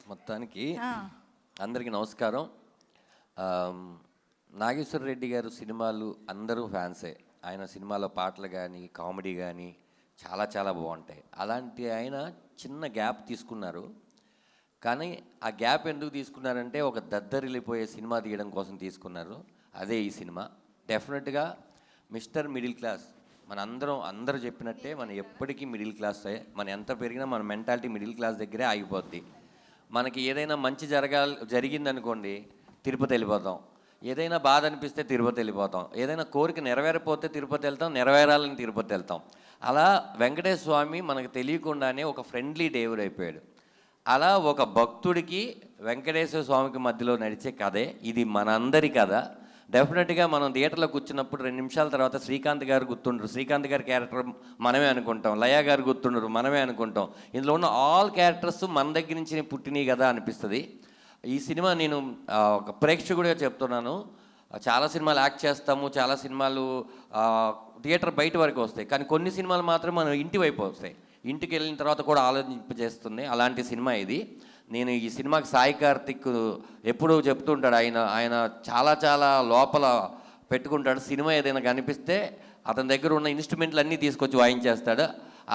మొత్తానికి అందరికీ నమస్కారం. నాగేశ్వర రెడ్డి గారు సినిమాలు అందరూ ఫ్యాన్సే. ఆయన సినిమాలో పాటలు కానీ కామెడీ కానీ చాలా చాలా బాగుంటాయి. అలాంటి ఆయన చిన్న గ్యాప్ తీసుకున్నారు. కానీ ఆ గ్యాప్ ఎందుకు తీసుకున్నారంటే ఒక దద్దరిల్లిపోయే సినిమా తీయడం కోసం తీసుకున్నారు. అదే ఈ సినిమా. డెఫినెట్గా మిస్టర్ మిడిల్ క్లాస్ మన అందరూ చెప్పినట్టే మనం ఎప్పటికీ మిడిల్ క్లాసే. మనం ఎంత పెరిగినా మన మెంటాలిటీ మిడిల్ క్లాస్ దగ్గరే ఆగిపోద్ది. మనకి ఏదైనా మంచి జరిగిందనుకోండి తిరుపతి వెళ్ళిపోతాం, ఏదైనా బాధ అనిపిస్తే తిరుపతి వెళ్ళిపోతాం, ఏదైనా కోరిక నెరవేరపోతే తిరుపతి వెళ్తాం, నెరవేరాలని తిరుపతి వెళ్తాం. అలా వెంకటేశ్వర స్వామి మనకు తెలియకుండానే ఒక ఫ్రెండ్లీ దేవుడు అయిపోయాడు. అలా ఒక భక్తుడికి వెంకటేశ్వర స్వామికి మధ్యలో నడిచే కథే ఇది, మనందరి కథ. డెఫినెట్గా మనం థియేటర్లో కూర్చున్నప్పుడు 2 నిమిషాల తర్వాత శ్రీకాంత్ గారు గుర్తుండరు, శ్రీకాంత్ గారి క్యారెక్టర్ మనమే అనుకుంటాం, లయ గారు గుర్తుండరు, మనమే అనుకుంటాం. ఇందులో ఉన్న ఆల్ క్యారెక్టర్స్ మన దగ్గర నుంచి పుట్టినవి కదా అనిపిస్తుంది. ఈ సినిమా నేను ఒక ప్రేక్షకుడిగా చెప్తున్నాను. చాలా సినిమాలు యాక్ట్ చేస్తాము, చాలా సినిమాలు థియేటర్ బయట వరకు వస్తాయి, కానీ కొన్ని సినిమాలు మాత్రం మనం ఇంటి వైపు వస్తాయి, ఇంటికి వెళ్ళిన తర్వాత కూడా ఆలోచింపజేస్తుంది. అలాంటి సినిమా ఇది. నేను ఈ సినిమాకి సాయి కార్తిక్ ఎప్పుడూ చెప్తుంటాడు, ఆయన చాలా చాలా లోపల పెట్టుకుంటాడు. సినిమా ఏదైనా కనిపిస్తే అతని దగ్గర ఉన్న ఇన్స్ట్రుమెంట్లు అన్నీ తీసుకొచ్చి వాయించేస్తాడు.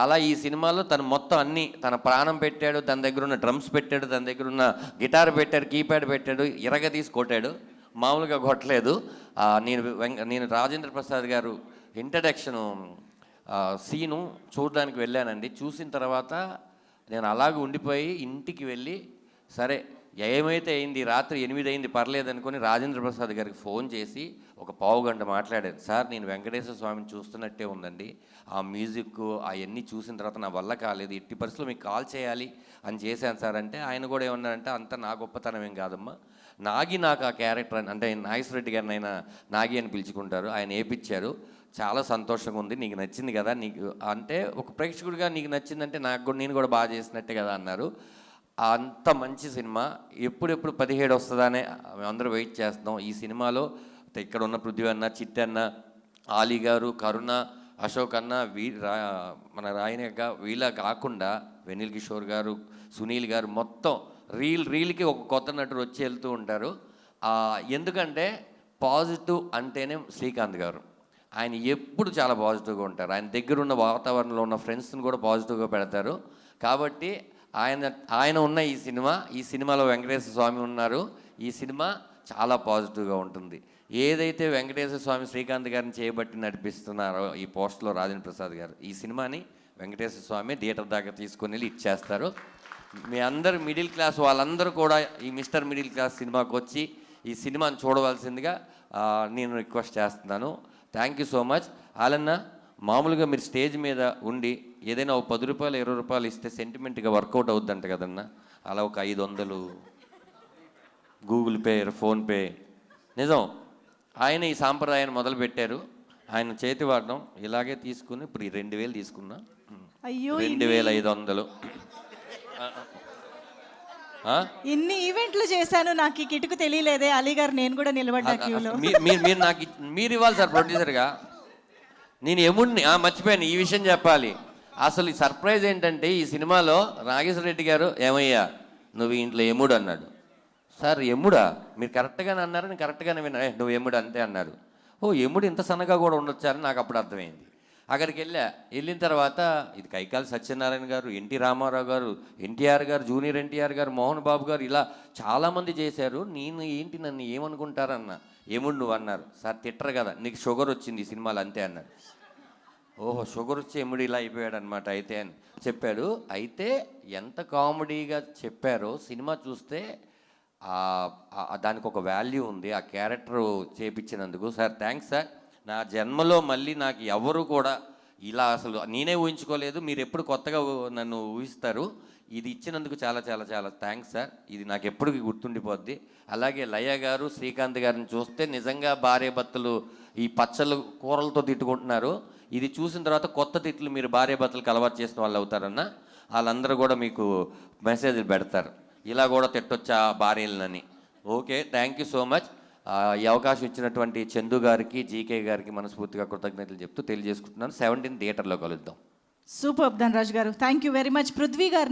అలా ఈ సినిమాలో తను మొత్తం అన్నీ తన ప్రాణం పెట్టాడు. తన దగ్గర ఉన్న డ్రమ్స్ పెట్టాడు, తన దగ్గర ఉన్న గిటార్ పెట్టాడు, కీప్యాడ్ పెట్టాడు, తీసి కొట్టాడు, మామూలుగా కొట్టలేదు. నేను రాజేంద్ర ప్రసాద్ గారు ఇంట్రడక్షన్ సీను చూడడానికి వెళ్ళానండి. చూసిన తర్వాత నేను అలాగే ఉండిపోయి ఇంటికి వెళ్ళి సరే ఏమైతే అయింది, రాత్రి 8 అయింది పర్లేదు అనుకుని రాజేంద్ర ప్రసాద్ గారికి ఫోన్ చేసి ఒక పావుగంట మాట్లాడాను. సార్ నేను వెంకటేశ్వర స్వామిని చూస్తున్నట్టే ఉందండి, ఆ మ్యూజిక్ అవన్నీ చూసిన తర్వాత నా వల్ల కాలేదు, ఎట్టి పరిస్థితుల్లో మీకు కాల్ చేయాలి అని చేశాను సార్ అంటే ఆయన కూడా ఏమన్నారంటే అంత నా గొప్పతనం ఏం కాదమ్మా, నాకు ఆ క్యారెక్టర్ అంటే నాగేశ్వర రెడ్డి గారిని ఆయన నాగి అని పిలుచుకుంటారు, ఆయన వేయించారు, చాలా సంతోషంగా ఉంది, నీకు నచ్చింది కదా, నీకు అంటే ఒక ప్రేక్షకుడిగా నీకు నచ్చిందంటే నాకు కూడా నేను కూడా బాగా చేసినట్టే కదా అన్నారు. అంత మంచి సినిమా. ఎప్పుడెప్పుడు 17 వస్తుందనే మేమందరూ వెయిట్ చేస్తున్నాం. ఈ సినిమాలో ఇక్కడ ఉన్న పృథ్వీ అన్న, చిట్టన్న, ఆలీ గారు, కరుణ, అశోక్ అన్న, మన రాయనగా వీళ్ళ కాకుండా వెనిల్ కిషోర్ గారు, సునీల్ గారు మొత్తం రీల్కి ఒక కొత్త నటుడు వచ్చి వెళ్తూ ఉంటారు. ఎందుకంటే పాజిటివ్ అంటేనే శ్రీకాంత్ గారు. ఆయన ఎప్పుడు చాలా పాజిటివ్గా ఉంటారు. ఆయన దగ్గర ఉన్న వాతావరణంలో ఉన్న ఫ్రెండ్స్ని కూడా పాజిటివ్గా పెడతారు. కాబట్టి ఆయన ఉన్న ఈ సినిమాలో వెంకటేశ్వర స్వామి ఉన్నారు. ఈ సినిమా చాలా పాజిటివ్గా ఉంటుంది. ఏదైతే వెంకటేశ్వర స్వామి శ్రీకాంత్ గారిని చేయబట్టి నడిపిస్తున్నారో ఈ పోస్ట్లో రాజేంద్ర ప్రసాద్ గారు, ఈ సినిమాని వెంకటేశ్వర స్వామి థియేటర్ దాకా తీసుకొని వెళ్ళి ఇచ్చేస్తారు. మీ అందరు మిడిల్ క్లాస్ వాళ్ళందరూ కూడా ఈ మిస్టర్ మిడిల్ క్లాస్ సినిమాకి వచ్చి ఈ సినిమాని చూడవలసిందిగా నేను రిక్వెస్ట్ చేస్తున్నాను. Thank you so much. ఆలన్న, మామూలుగా మీరు స్టేజ్ మీద ఉండి ఏదైనా ఒక 10 రూపాయలు 20 రూపాయలు ఇస్తే సెంటిమెంట్గా వర్కౌట్ అవుద్దంట కదన్నా, అలా ఒక 500 గూగుల్ పే, ఫోన్పే. నిజం, ఆయన ఈ సాంప్రదాయాన్ని మొదలుపెట్టారు. ఆయన చేతి వాడడం ఇలాగే తీసుకుని ఇప్పుడు 2000 తీసుకున్నా, 2500. ఇన్ని ఈవెంట్లు చేశాను, నాకు ఈ కిటుకు తెలియలేదే అలీ గారు, నేను కూడా నిలబడ్డా క్యూలో. మీరు ఇవ్వాలి సార్ ప్రొడ్యూసర్గా. నేను ఎముడిని మర్చిపోయాను ఈ విషయం చెప్పాలి. అసలు ఈ సర్ప్రైజ్ ఏంటంటే ఈ సినిమాలో నాగేశ్వర రెడ్డి గారు ఏమయ్యా నువ్వు ఇంట్లో ఎముడు అన్నాడు. సార్ ఎముడా, మీరు కరెక్ట్గానే అన్నారు, నేను కరెక్ట్గానే విన్నా, నువ్వు ఎముడు అంతే అన్నారు. ఎముడు ఇంత సన్నగా కూడా ఉండొచ్చారని నాకు అప్పుడు అర్థమైంది. అక్కడికి వెళ్ళిన తర్వాత ఇది కైకాల సత్యనారాయణ గారు, ఎన్టీ రామారావు గారు, ఎన్టీఆర్ గారు, జూనియర్ ఎన్టీఆర్ గారు, మోహన్ బాబు గారు, ఇలా చాలామంది చేశారు. నేను ఏంటి నన్ను ఏమనుకుంటారన్నా, ఎముడు నువ్వు అన్నారు. సార్ తిట్టరు కదా, నీకు షుగర్ వచ్చింది ఈ సినిమాలో అంతే అన్నారు. షుగర్ వచ్చి ఎముడు ఇలా అయిపోయాడు అనమాట అయితే అని చెప్పాడు. అయితే ఎంత కామెడీగా చెప్పారో సినిమా చూస్తే దానికి ఒక వాల్యూ ఉంది, ఆ క్యారెక్టర్ చేపించినందుకు. Sir thanks sir. నా జన్మలో మళ్ళీ నాకు ఎవరు కూడా ఇలా అసలు నేనే ఊహించుకోలేదు. మీరు ఎప్పుడు కొత్తగా నన్ను ఊహిస్తారు. ఇది ఇచ్చినందుకు చాలా చాలా చాలా థ్యాంక్స్ సార్. ఇది నాకు ఎప్పటికీ గుర్తుండిపోద్ది. అలాగే లయ గారు, శ్రీకాంత్ గారిని చూస్తే నిజంగా భార్య భర్తలు ఈ పచ్చళ్ళు కూరలతో తిట్టుకుంటున్నారు. ఇది చూసిన తర్వాత కొత్త తిట్లు మీరు భార్య భర్తలకు అలవాటు చేసిన వాళ్ళు అవుతారన్న. వాళ్ళందరూ కూడా మీకు మెసేజ్లు పెడతారు, ఇలా కూడా తిట్టొచ్చా భార్యలని. Okay, thank you so much. ఈ అవకాశం ఇచ్చినటువంటి చందు గారికి, జీకే గారికి మనస్ఫూర్తిగా కృతజ్ఞతలు చెప్తూ తెలియజేసుకుంటున్నాను. 17 థియేటర్లో కలుద్దాం. సూపర్ ధనరాజ్ గారు, thank you very much. Prithvi గారిని